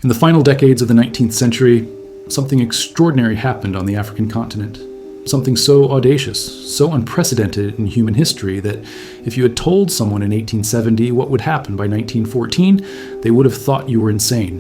In the final decades of the 19th century, something extraordinary happened on the African continent. Something so audacious, so unprecedented in human history that if you had told someone in 1870 what would happen by 1914, they would have thought you were insane.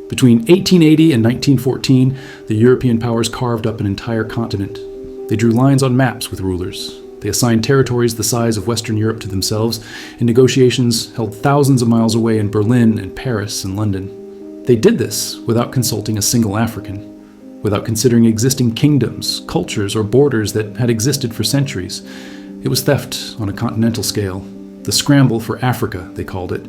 Between 1880 and 1914, the European powers carved up an entire continent. They drew lines on maps with rulers. They assigned territories the size of Western Europe to themselves, and negotiations held thousands of miles away in Berlin and Paris and London. They did this without consulting a single African, without considering existing kingdoms, cultures, or borders that had existed for centuries. It was theft on a continental scale. The Scramble for Africa, they called it,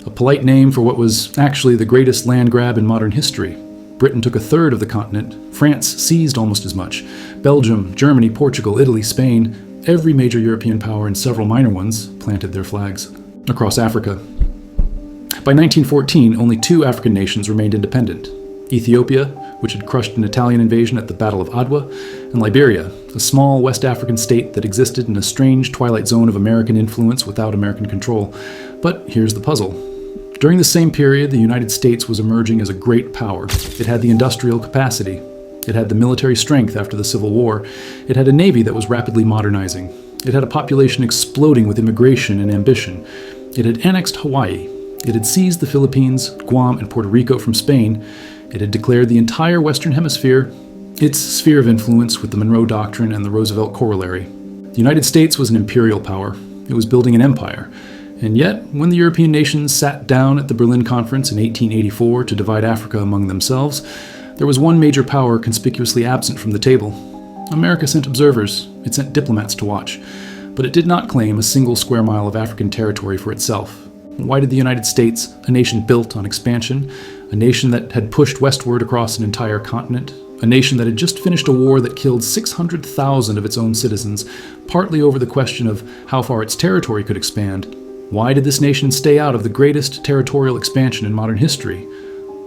a polite name for what was actually the greatest land grab in modern history. Britain took a third of the continent. France seized almost as much. Belgium, Germany, Portugal, Italy, Spain, every major European power and several minor ones planted their flags across Africa. By 1914, only 2 African nations remained independent: Ethiopia, which had crushed an Italian invasion at the Battle of Adwa, and Liberia, a small West African state that existed in a strange twilight zone of American influence without American control. But here's the puzzle. During the same period, the United States was emerging as a great power. It had the industrial capacity. It had the military strength after the Civil War. It had a navy that was rapidly modernizing. It had a population exploding with immigration and ambition. It had annexed Hawaii. It had seized the Philippines, Guam, and Puerto Rico from Spain. It had declared the entire Western Hemisphere its sphere of influence with the Monroe Doctrine and the Roosevelt Corollary. The United States was an imperial power. It was building an empire. And yet, when the European nations sat down at the Berlin Conference in 1884 to divide Africa among themselves, there was one major power conspicuously absent from the table. America sent observers. It sent diplomats to watch. But it did not claim a single square mile of African territory for itself. Why did the United States, a nation built on expansion, a nation that had pushed westward across an entire continent, a nation that had just finished a war that killed 600,000 of its own citizens, partly over the question of how far its territory could expand, why did this nation stay out of the greatest territorial expansion in modern history?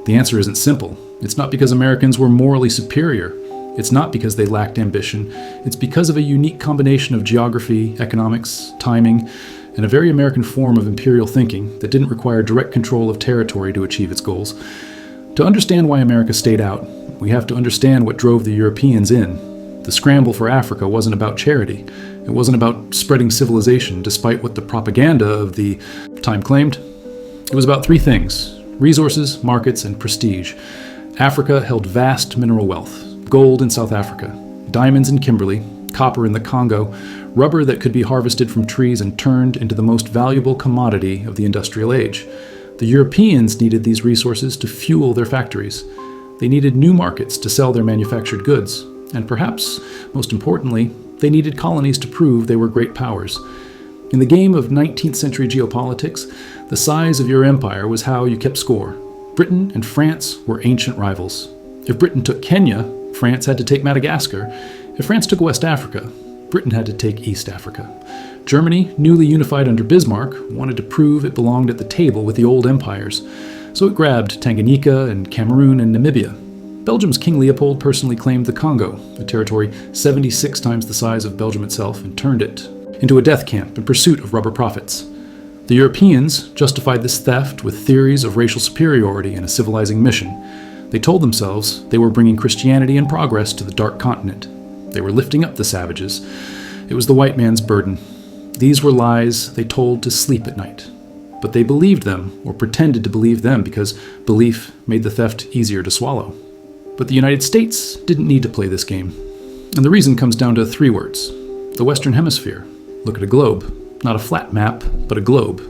The answer isn't simple. It's not because Americans were morally superior. It's not because they lacked ambition. It's because of a unique combination of geography, economics, timing, and a very American form of imperial thinking that didn't require direct control of territory to achieve its goals. To understand why America stayed out, we have to understand what drove the Europeans in. The scramble for Africa wasn't about charity. It wasn't about spreading civilization, despite what the propaganda of the time claimed. It was about 3 things: resources, markets, and prestige. Africa held vast mineral wealth: gold in South Africa, diamonds in Kimberley, copper in the Congo, rubber that could be harvested from trees and turned into the most valuable commodity of the industrial age. The Europeans needed these resources to fuel their factories. They needed new markets to sell their manufactured goods. And perhaps, most importantly, they needed colonies to prove they were great powers. In the game of 19th century geopolitics, the size of your empire was how you kept score. Britain and France were ancient rivals. If Britain took Kenya, France had to take Madagascar. If France took West Africa, Britain had to take East Africa. Germany, newly unified under Bismarck, wanted to prove it belonged at the table with the old empires, so it grabbed Tanganyika and Cameroon and Namibia. Belgium's King Leopold personally claimed the Congo, a territory 76 times the size of Belgium itself, and turned it into a death camp in pursuit of rubber profits. The Europeans justified this theft with theories of racial superiority and a civilizing mission. They told themselves they were bringing Christianity and progress to the dark continent. They were lifting up the savages. It was the white man's burden. These were lies they told to sleep at night. But they believed them, or pretended to believe them, because belief made the theft easier to swallow. But the United States didn't need to play this game. And the reason comes down to 3 words. The Western Hemisphere. Look at a globe. Not a flat map, but a globe.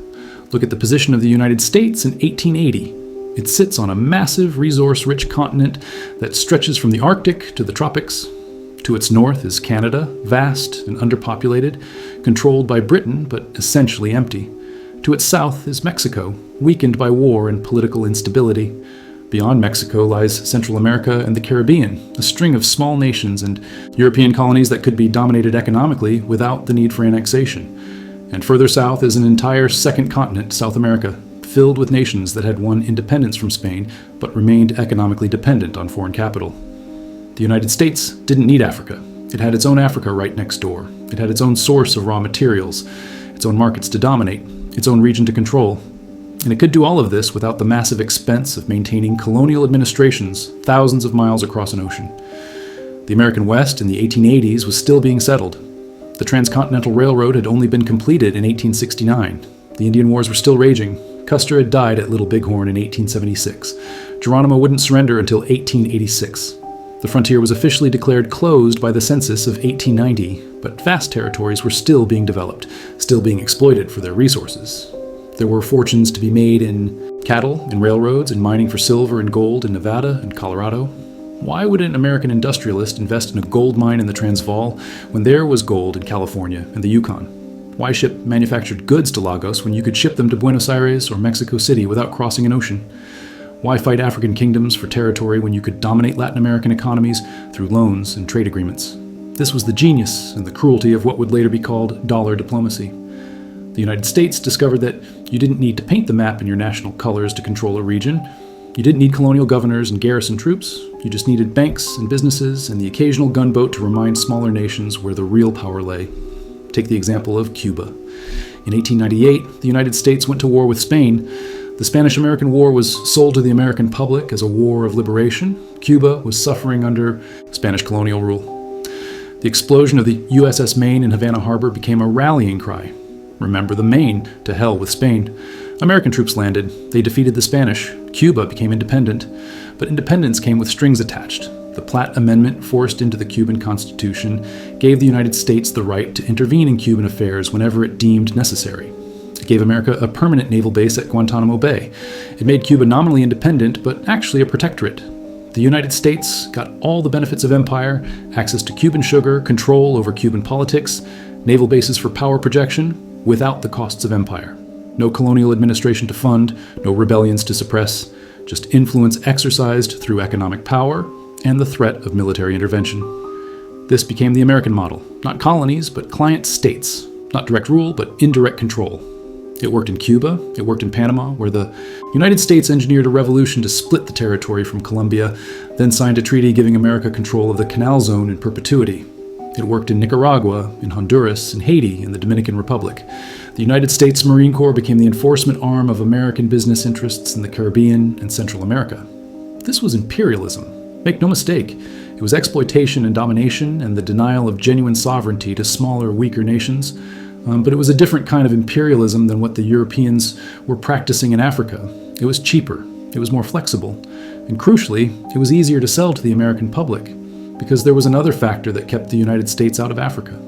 Look at the position of the United States in 1880. It sits on a massive, resource-rich continent that stretches from the Arctic to the tropics. To its north is Canada, vast and underpopulated, controlled by Britain, but essentially empty. To its south is Mexico, weakened by war and political instability. Beyond Mexico lies Central America and the Caribbean, a string of small nations and European colonies that could be dominated economically without the need for annexation. And further south is an entire second continent, South America, filled with nations that had won independence from Spain but remained economically dependent on foreign capital. The United States didn't need Africa. It had its own Africa right next door. It had its own source of raw materials, its own markets to dominate, its own region to control. And it could do all of this without the massive expense of maintaining colonial administrations thousands of miles across an ocean. The American West in the 1880s was still being settled. The Transcontinental Railroad had only been completed in 1869. The Indian Wars were still raging. Custer had died at Little Bighorn in 1876. Geronimo wouldn't surrender until 1886. The frontier was officially declared closed by the census of 1890, but vast territories were still being developed, still being exploited for their resources. There were fortunes to be made in cattle, in railroads, in mining for silver and gold in Nevada and Colorado. Why would an American industrialist invest in a gold mine in the Transvaal when there was gold in California and the Yukon? Why ship manufactured goods to Lagos when you could ship them to Buenos Aires or Mexico City without crossing an ocean? Why fight African kingdoms for territory when you could dominate Latin American economies through loans and trade agreements? This was the genius and the cruelty of what would later be called dollar diplomacy. The United States discovered that you didn't need to paint the map in your national colors to control a region. You didn't need colonial governors and garrison troops. You just needed banks and businesses and the occasional gunboat to remind smaller nations where the real power lay. Take the example of Cuba. In 1898, the United States went to war with Spain. The Spanish-American War was sold to the American public as a war of liberation. Cuba was suffering under Spanish colonial rule. The explosion of the USS Maine in Havana Harbor became a rallying cry. Remember the Maine, to hell with Spain. American troops landed. They defeated the Spanish. Cuba became independent. But independence came with strings attached. The Platt Amendment, forced into the Cuban Constitution, gave the United States the right to intervene in Cuban affairs whenever it deemed necessary. It gave America a permanent naval base at Guantanamo Bay. It made Cuba nominally independent, but actually a protectorate. The United States got all the benefits of empire, access to Cuban sugar, control over Cuban politics, naval bases for power projection, without the costs of empire. No colonial administration to fund, no rebellions to suppress, just influence exercised through economic power and the threat of military intervention. This became the American model, not colonies, but client states, not direct rule, but indirect control. It worked in Cuba, it worked in Panama, where the United States engineered a revolution to split the territory from Colombia, then signed a treaty giving America control of the Canal Zone in perpetuity. It worked in Nicaragua, in Honduras, in Haiti, in the Dominican Republic. The United States Marine Corps became the enforcement arm of American business interests in the Caribbean and Central America. This was imperialism. Make no mistake, it was exploitation and domination and the denial of genuine sovereignty to smaller, weaker nations. But it was a different kind of imperialism than what the Europeans were practicing in Africa. It was cheaper, it was more flexible, and crucially, it was easier to sell to the American public, because there was another factor that kept the United States out of Africa.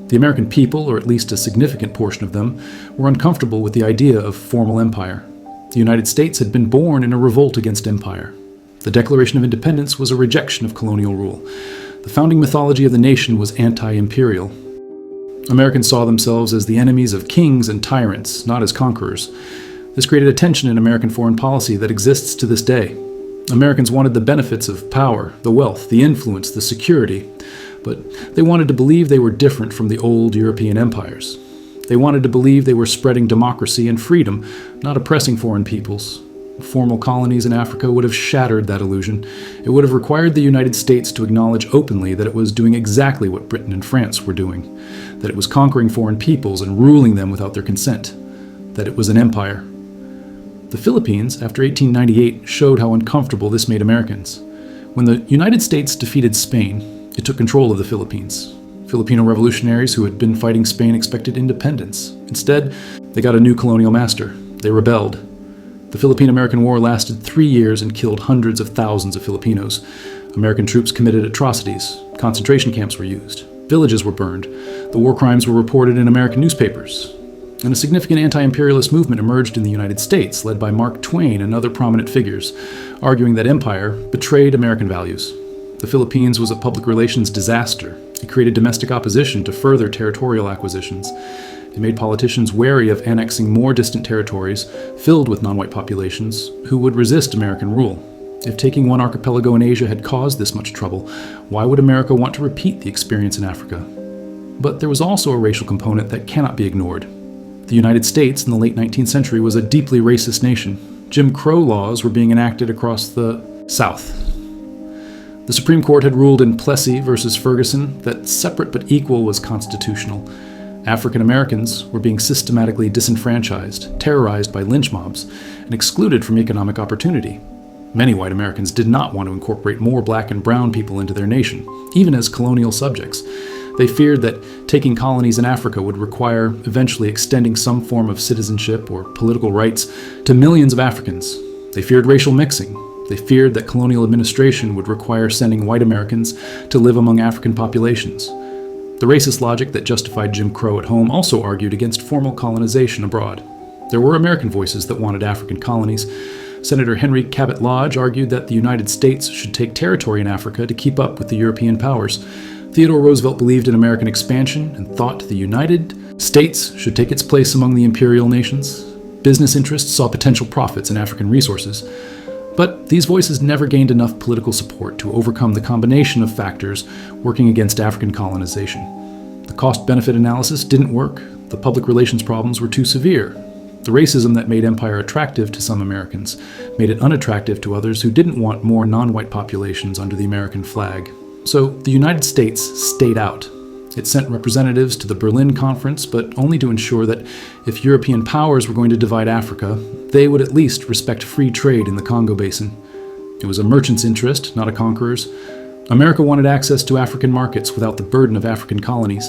The American people, or at least a significant portion of them, were uncomfortable with the idea of formal empire. The United States had been born in a revolt against empire. The Declaration of Independence was a rejection of colonial rule. The founding mythology of the nation was anti-imperial. Americans saw themselves as the enemies of kings and tyrants, not as conquerors. This created a tension in American foreign policy that exists to this day. Americans wanted the benefits of power, the wealth, the influence, the security, but they wanted to believe they were different from the old European empires. They wanted to believe they were spreading democracy and freedom, not oppressing foreign peoples. Formal colonies in Africa would have shattered that illusion. It would have required the United States to acknowledge openly that it was doing exactly what Britain and France were doing, that it was conquering foreign peoples and ruling them without their consent, that it was an empire. The Philippines, after 1898, showed how uncomfortable this made Americans. When the United States defeated Spain, it took control of the Philippines. Filipino revolutionaries who had been fighting Spain expected independence. Instead, they got a new colonial master. They rebelled. The Philippine-American War lasted 3 years and killed hundreds of thousands of Filipinos. American troops committed atrocities. Concentration camps were used. Villages were burned. The war crimes were reported in American newspapers. And a significant anti-imperialist movement emerged in the United States, led by Mark Twain and other prominent figures, arguing that empire betrayed American values. The Philippines was a public relations disaster. It created domestic opposition to further territorial acquisitions. It made politicians wary of annexing more distant territories filled with non-white populations who would resist American rule. If taking one archipelago in Asia had caused this much trouble, why would America want to repeat the experience in Africa? But there was also a racial component that cannot be ignored. The United States in the late 19th century was a deeply racist nation. Jim Crow laws were being enacted across the South. The Supreme Court had ruled in Plessy versus Ferguson that separate but equal was constitutional. African Americans were being systematically disenfranchised, terrorized by lynch mobs, and excluded from economic opportunity. Many white Americans did not want to incorporate more black and brown people into their nation, even as colonial subjects. They feared that taking colonies in Africa would require eventually extending some form of citizenship or political rights to millions of Africans. They feared racial mixing. They feared that colonial administration would require sending white Americans to live among African populations. The racist logic that justified Jim Crow at home also argued against formal colonization abroad. There were American voices that wanted African colonies. Senator Henry Cabot Lodge argued that the United States should take territory in Africa to keep up with the European powers. Theodore Roosevelt believed in American expansion and thought the United States should take its place among the imperial nations. Business interests saw potential profits in African resources. But these voices never gained enough political support to overcome the combination of factors working against African colonization. The cost-benefit analysis didn't work. The public relations problems were too severe. The racism that made empire attractive to some Americans made it unattractive to others who didn't want more non-white populations under the American flag. So the United States stayed out. It sent representatives to the Berlin Conference, but only to ensure that if European powers were going to divide Africa, they would at least respect free trade in the Congo Basin. It was a merchant's interest, not a conqueror's. America wanted access to African markets without the burden of African colonies.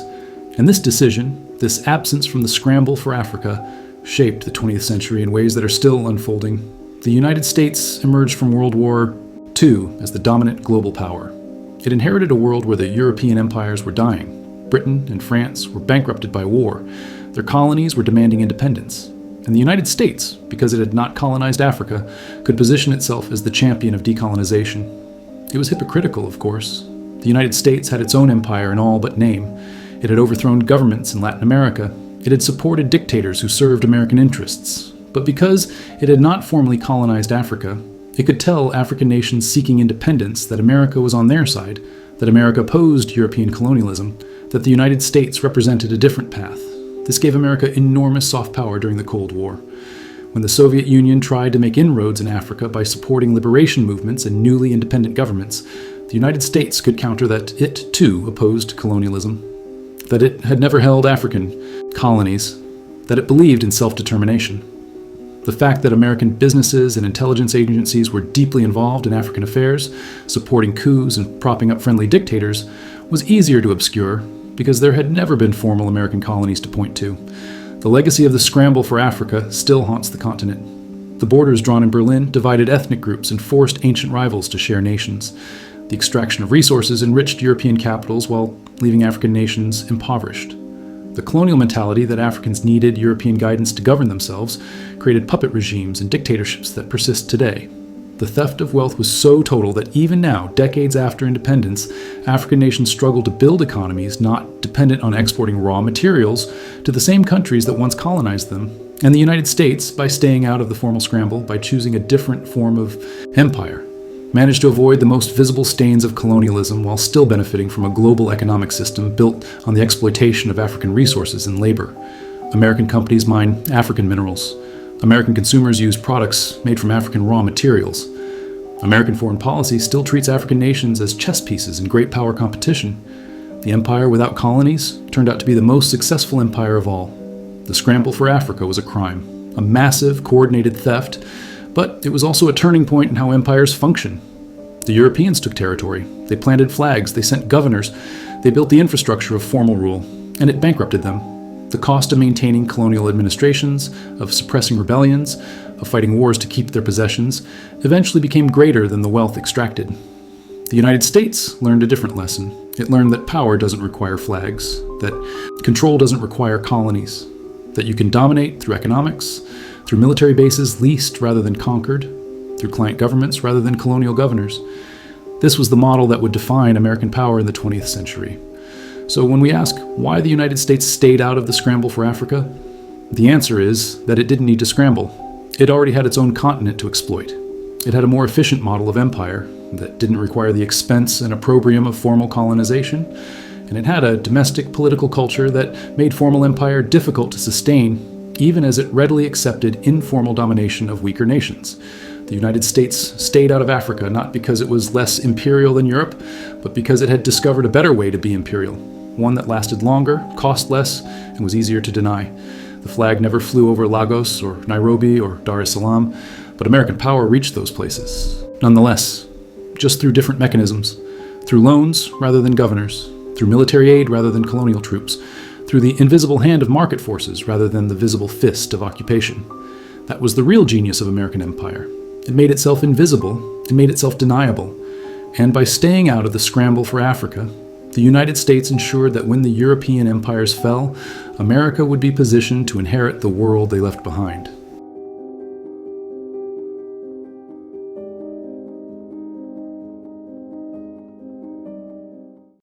And this decision, this absence from the scramble for Africa, shaped the 20th century in ways that are still unfolding. The United States emerged from World War II as the dominant global power. It inherited a world where the European empires were dying. Britain and France were bankrupted by war. Their colonies were demanding independence. And the United States, because it had not colonized Africa, could position itself as the champion of decolonization. It was hypocritical, of course. The United States had its own empire in all but name. It had overthrown governments in Latin America. It had supported dictators who served American interests. But because it had not formally colonized Africa, it could tell African nations seeking independence that America was on their side, that America opposed European colonialism, that the United States represented a different path. This gave America enormous soft power during the Cold War. When the Soviet Union tried to make inroads in Africa by supporting liberation movements and newly independent governments, the United States could counter that it, too, opposed colonialism, that it had never held African colonies, that it believed in self-determination. The fact that American businesses and intelligence agencies were deeply involved in African affairs, supporting coups and propping up friendly dictators, was easier to obscure because there had never been formal American colonies to point to. The legacy of the scramble for Africa still haunts the continent. The borders drawn in Berlin divided ethnic groups and forced ancient rivals to share nations. The extraction of resources enriched European capitals while leaving African nations impoverished. The colonial mentality that Africans needed European guidance to govern themselves created puppet regimes and dictatorships that persist today. The theft of wealth was so total that even now, decades after independence, African nations struggle to build economies not dependent on exporting raw materials to the same countries that once colonized them. And the United States, by staying out of the formal scramble, by choosing a different form of empire, managed to avoid the most visible stains of colonialism while still benefiting from a global economic system built on the exploitation of African resources and labor. American companies mine African minerals. American consumers use products made from African raw materials. American foreign policy still treats African nations as chess pieces in great power competition. The empire without colonies turned out to be the most successful empire of all. The scramble for Africa was a crime, a massive, coordinated theft, but it was also a turning point in how empires function. The Europeans took territory. They planted flags. They sent governors. They built the infrastructure of formal rule, and it bankrupted them. The cost of maintaining colonial administrations, of suppressing rebellions, of fighting wars to keep their possessions, eventually became greater than the wealth extracted. The United States learned a different lesson. It learned that power doesn't require flags, that control doesn't require colonies, that you can dominate through economics, through military bases leased rather than conquered, through client governments rather than colonial governors. This was the model that would define American power in the 20th century. So when we ask why the United States stayed out of the scramble for Africa, the answer is that it didn't need to scramble. It already had its own continent to exploit. It had a more efficient model of empire that didn't require the expense and opprobrium of formal colonization, and it had a domestic political culture that made formal empire difficult to sustain, even as it readily accepted informal domination of weaker nations. The United States stayed out of Africa not because it was less imperial than Europe, but because it had discovered a better way to be imperial. one that lasted longer, cost less, and was easier to deny. The flag never flew over Lagos or Nairobi or Dar es Salaam, but American power reached those places. Nonetheless, just through different mechanisms, through loans rather than governors, through military aid rather than colonial troops, through the invisible hand of market forces rather than the visible fist of occupation. That was the real genius of American empire. It made itself invisible, it made itself deniable, and by staying out of the scramble for Africa, the United States ensured that when the European empires fell, America would be positioned to inherit the world they left behind.